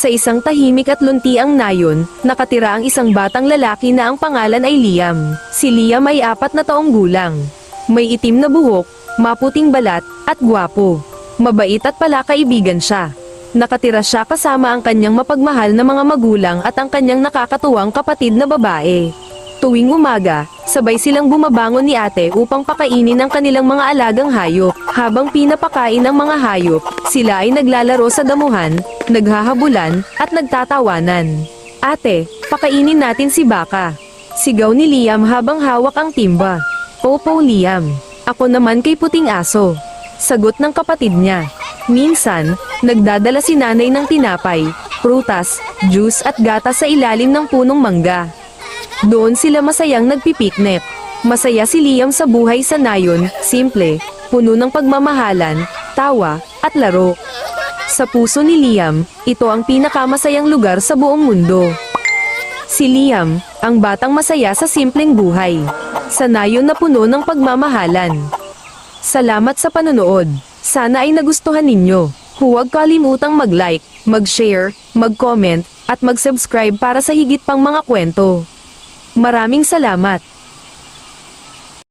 Sa isang tahimik at luntiang nayon, nakatira ang isang batang lalaki na ang pangalan ay Liam. Si Liam ay 4 na taong gulang. May itim na buhok, maputing balat, at gwapo. Mabait at palakaibigan siya. Nakatira siya kasama ang kanyang mapagmahal na mga magulang at ang kanyang nakakatuwang kapatid na babae. Tuwing umaga, sabay silang bumabangon ni ate upang pakainin ang kanilang mga alagang hayop. Habang pinapakain ang mga hayop, sila ay naglalaro sa damuhan, naghahabulan, at nagtatawanan. Ate, pakainin natin si Baka. Sigaw ni Liam habang hawak ang timba. Opo Liam. Ako naman kay puting aso. Sagot ng kapatid niya. Minsan, nagdadala si nanay ng tinapay, prutas, juice at gatas sa ilalim ng punong mangga. Doon sila masayang nagpipiknik. Masaya si Liam sa buhay sa nayon, simple, puno ng pagmamahalan, tawa, at laro. Sa puso ni Liam, ito ang pinakamasayang lugar sa buong mundo. Si Liam, ang batang masaya sa simpleng buhay. Sa nayon na puno ng pagmamahalan. Salamat sa panonood. Sana ay nagustuhan ninyo. Huwag kalimutang mag-like, mag-share, mag-comment, at mag-subscribe para sa higit pang mga kwento. Maraming salamat!